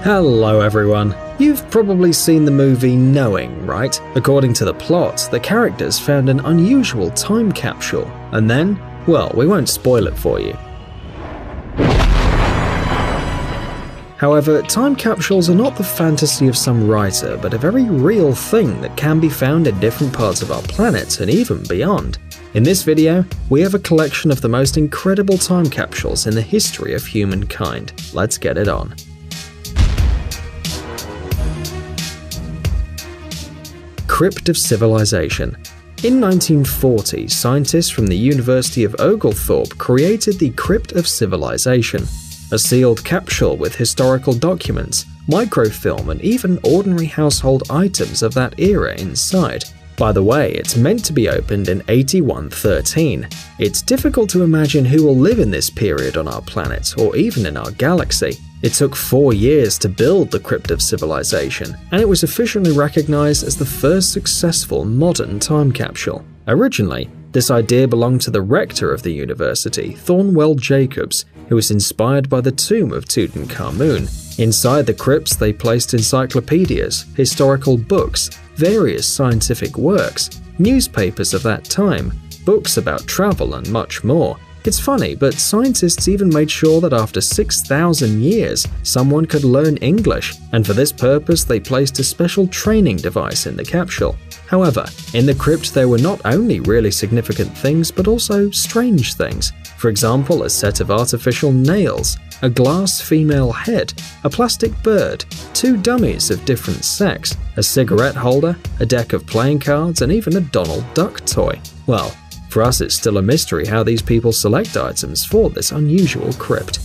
Hello everyone. You've probably seen the movie Knowing, right? According to the plot, the characters found an unusual time capsule, and then, well, we won't spoil it for you. However, time capsules are not the fantasy of some writer, but a very real thing that can be found in different parts of our planet and even beyond. In this video, we have a collection of the most incredible time capsules in the history of humankind. Let's get it on. Crypt of Civilization. In 1940, scientists from the University of Oglethorpe created the Crypt of Civilization, a sealed capsule with historical documents, microfilm, and even ordinary household items of that era inside. By the way, it's meant to be opened in 8113. It's difficult to imagine who will live in this period on our planet, or even in our galaxy. It took 4 years to build the Crypt of Civilization, and it was officially recognized as the first successful modern time capsule. Originally, this idea belonged to the rector of the university, Thornwell Jacobs, who was inspired by the tomb of Tutankhamun. Inside the crypts, they placed encyclopedias, historical books, various scientific works, newspapers of that time, books about travel, and much more. It's funny, but scientists even made sure that after 6,000 years, someone could learn English, and for this purpose they placed a special training device in the capsule. However, in the crypt there were not only really significant things, but also strange things. For example, a set of artificial nails, a glass female head, a plastic bird, 2 dummies of different sex, a cigarette holder, a deck of playing cards, and even a Donald Duck toy. Well, for us, it's still a mystery how these people select items for this unusual crypt.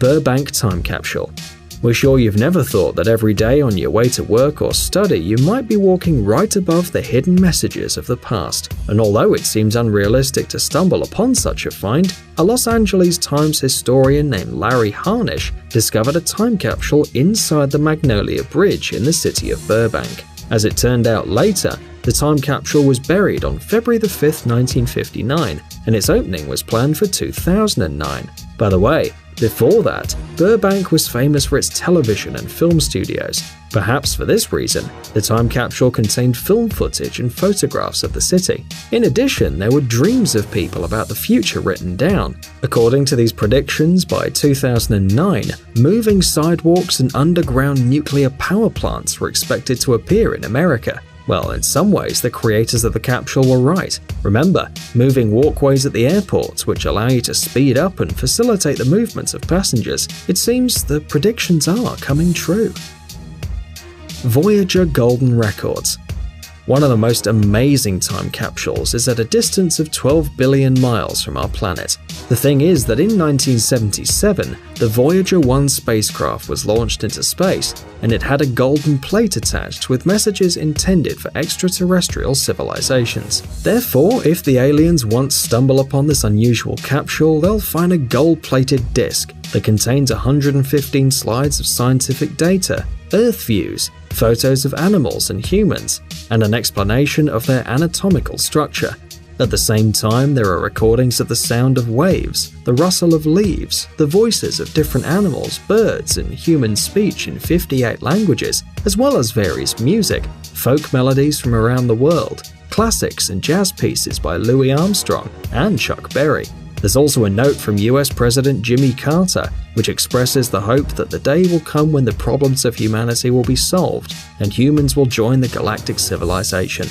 Burbank Time Capsule. We're sure you've never thought that every day on your way to work or study you might be walking right above the hidden messages of the past. And although it seems unrealistic to stumble upon such a find, a Los Angeles Times historian named Larry Harnish discovered a time capsule inside the Magnolia Bridge in the city of Burbank. As it turned out later, the time capsule was buried on February 5, 1959, and its opening was planned for 2009. By the way, before that, Burbank was famous for its television and film studios. Perhaps for this reason, the time capsule contained film footage and photographs of the city. In addition, there were dreams of people about the future written down. According to these predictions, by 2009, moving sidewalks and underground nuclear power plants were expected to appear in America. Well, in some ways, the creators of the capsule were right. Remember, moving walkways at the airports, which allow you to speed up and facilitate the movement of passengers. It seems the predictions are coming true. Voyager Golden Records. One of the most amazing time capsules is at a distance of 12 billion miles from our planet. The thing is that in 1977, the Voyager 1 spacecraft was launched into space, and it had a golden plate attached with messages intended for extraterrestrial civilizations. Therefore, if the aliens once stumble upon this unusual capsule, they'll find a gold-plated disc that contains 115 slides of scientific data, Earth views, photos of animals and humans, and an explanation of their anatomical structure. At the same time, there are recordings of the sound of waves, the rustle of leaves, the voices of different animals, birds, and human speech in 58 languages, as well as various music, folk melodies from around the world, classics and jazz pieces by Louis Armstrong and Chuck Berry. There's also a note from US President Jimmy Carter, which expresses the hope that the day will come when the problems of humanity will be solved and humans will join the galactic civilization.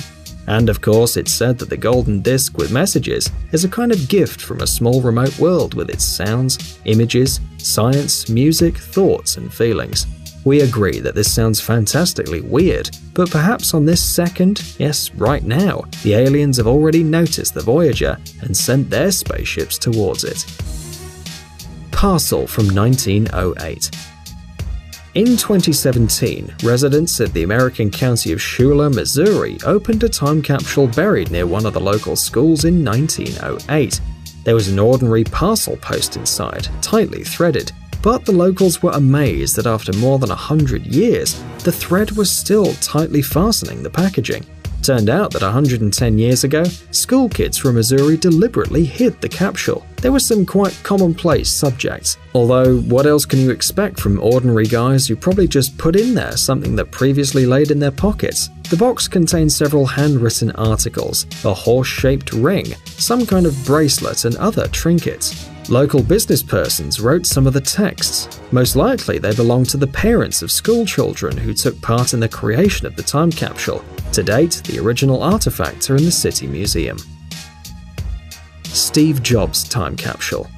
And of course, it's said that the golden disc with messages is a kind of gift from a small remote world with its sounds, images, science, music, thoughts, and feelings. We agree that this sounds fantastically weird, but perhaps on this second, yes, right now, the aliens have already noticed the Voyager and sent their spaceships towards it. Parcel from 1908. In 2017, residents of the American county of Schuyler, Missouri opened a time capsule buried near one of the local schools in 1908. There was an ordinary parcel post inside, tightly threaded, but the locals were amazed that after more than 100 years, the thread was still tightly fastening the packaging. Turned out that 110 years ago, school kids from Missouri deliberately hid the capsule. There were some quite commonplace subjects, although what else can you expect from ordinary guys who probably just put in there something that previously laid in their pockets? The box contained several handwritten articles, a horse-shaped ring, some kind of bracelet, and other trinkets. Local business persons wrote some of the texts. Most likely they belonged to the parents of school children who took part in the creation of the time capsule. To date, the original artifacts are in the City Museum. Steve Jobs time capsule.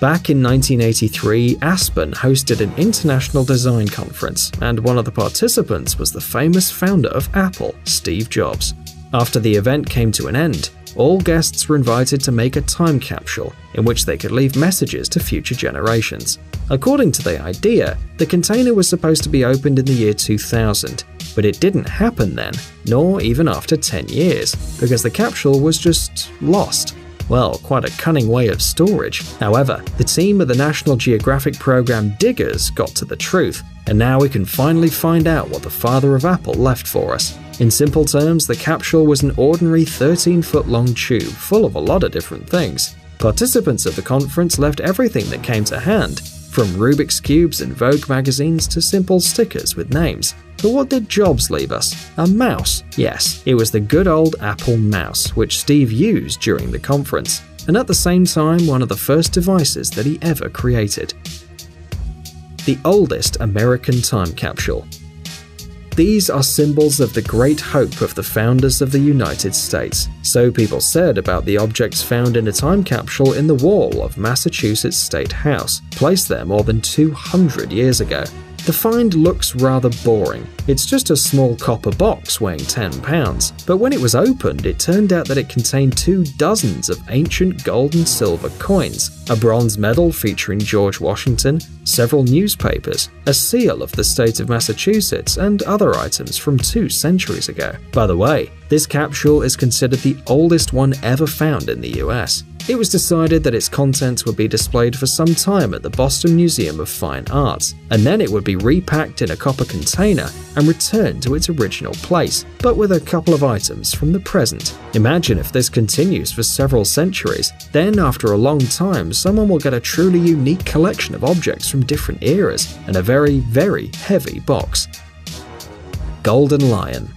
Back in 1983, Aspen hosted an international design conference, and one of the participants was the famous founder of Apple, Steve Jobs. After the event came to an end, all guests were invited to make a time capsule in which they could leave messages to future generations. According to the idea, the container was supposed to be opened in the year 2000, but it didn't happen then, nor even after 10 years, because the capsule was just lost. Well, quite a cunning way of storage. However, the team of the National Geographic program Diggers got to the truth, and now we can finally find out what the father of Apple left for us. In simple terms, the capsule was an ordinary 13-foot-long tube full of a lot of different things. Participants of the conference left everything that came to hand, from Rubik's Cubes and Vogue magazines to simple stickers with names. But what did Jobs leave us? A mouse. Yes, it was the good old Apple mouse, which Steve used during the conference, and at the same time one of the first devices that he ever created. The oldest American time capsule. These are symbols of the great hope of the founders of the United States. So people said about the objects found in a time capsule in the wall of Massachusetts State House, placed there more than 200 years ago. The find looks rather boring. It's just a small copper box weighing 10 pounds, but when it was opened, it turned out that it contained 2 dozens of ancient gold and silver coins, a bronze medal featuring George Washington, several newspapers, a seal of the state of Massachusetts, and other items from 2 centuries ago. By the way, this capsule is considered the oldest one ever found in the US. It was decided that its contents would be displayed for some time at the Boston Museum of Fine Arts, and then it would be repacked in a copper container and returned to its original place, but with a couple of items from the present. Imagine if this continues for several centuries, then after a long time someone will get a truly unique collection of objects from different eras and a very, very heavy box. Golden Lion.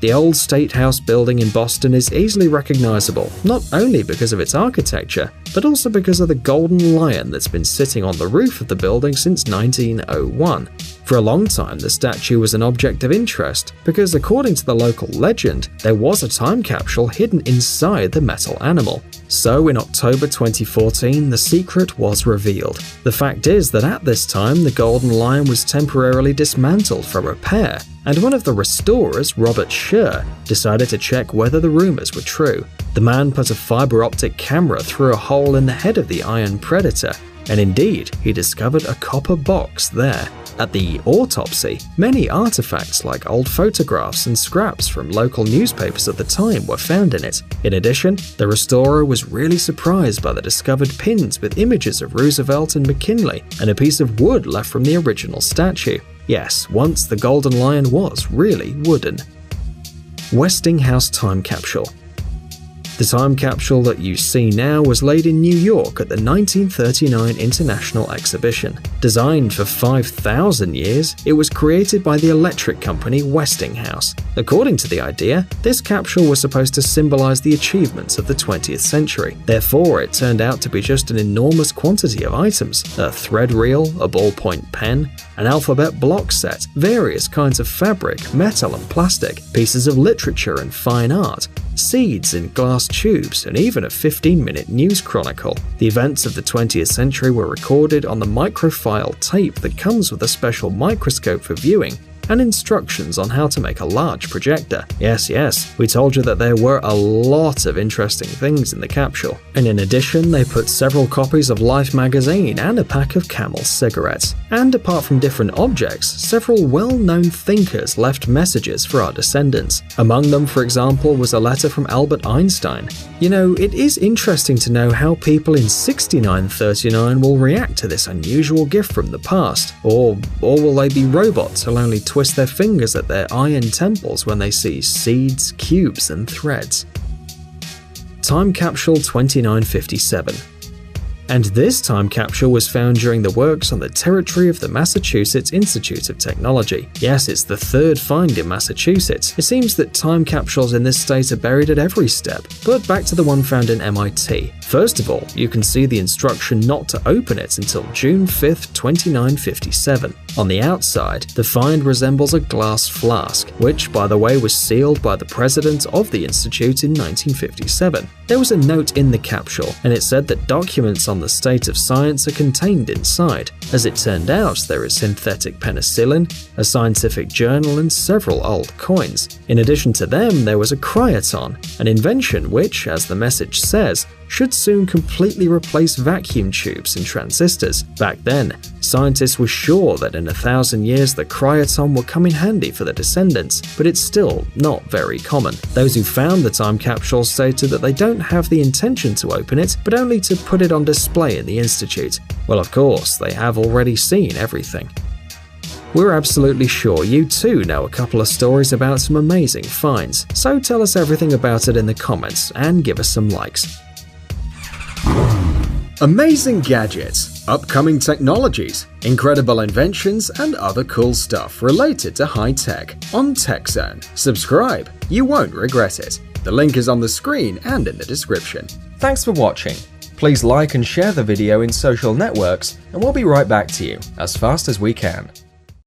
The old State House building in Boston is easily recognizable, not only because of its architecture, but also because of the golden lion that's been sitting on the roof of the building since 1901. For a long time, the statue was an object of interest because, according to the local legend, there was a time capsule hidden inside the metal animal. So in October 2014, the secret was revealed. The fact is that at this time, the golden lion was temporarily dismantled for repair, and one of the restorers, Robert Scher, decided to check whether the rumors were true. The man put a fiber optic camera through a hole in the head of the iron predator, and indeed, he discovered a copper box there. At the autopsy, many artifacts like old photographs and scraps from local newspapers at the time were found in it. In addition, the restorer was really surprised by the discovered pins with images of Roosevelt and McKinley, and a piece of wood left from the original statue. Yes, once the golden lion was really wooden. Westinghouse time capsule. The time capsule that you see now was laid in New York at the 1939 International Exhibition. Designed for 5,000 years, it was created by the electric company Westinghouse. According to the idea, this capsule was supposed to symbolize the achievements of the 20th century. Therefore, it turned out to be just an enormous quantity of items: a thread reel, a ballpoint pen, an alphabet block set, various kinds of fabric, metal and plastic, pieces of literature and fine art, seeds in glass tubes, and even a 15-minute news chronicle. The events of the 20th century were recorded on the microfile tape that comes with a special microscope for viewing, and instructions on how to make a large projector. Yes, we told you that there were a lot of interesting things in the capsule. And in addition, they put several copies of Life magazine and a pack of Camel cigarettes. And apart from different objects, several well-known thinkers left messages for our descendants. Among them, for example, was a letter from Albert Einstein. You know, it is interesting to know how people in 6939 will react to this unusual gift from the past. Or will they be robots who'll only twist their fingers at their iron temples when they see seeds, cubes, and threads? Time Capsule 2957. And this time capsule was found during the works on the territory of the Massachusetts Institute of Technology. Yes, it's the third find in Massachusetts. It seems that time capsules in this state are buried at every step. But back to the one found in MIT. First of all, you can see the instruction not to open it until June 5th, 2957. On the outside, the find resembles a glass flask, which, by the way, was sealed by the president of the institute in 1957. There was a note in the capsule, and it said that documents on the state of science are contained inside. As it turned out, there is synthetic penicillin, a scientific journal, and several old coins. In addition to them, there was a cryoton, an invention which, as the message says, should soon completely replace vacuum tubes and transistors. Back then, scientists were sure that in 1,000 years the cryoton will come in handy for the descendants, but it's still not very common. Those who found the time capsule stated that they don't have the intention to open it, but only to put it on display in the institute. Well, of course, they have already seen everything. We're absolutely sure you too know a couple of stories about some amazing finds, so tell us everything about it in the comments and give us some likes. Amazing gadgets, upcoming technologies, incredible inventions, and other cool stuff related to high tech on TechZone. Subscribe, you won't regret it. The link is on the screen and in the description. Thanks for watching. Please like and share the video in social networks, and we'll be right back to you as fast as we can.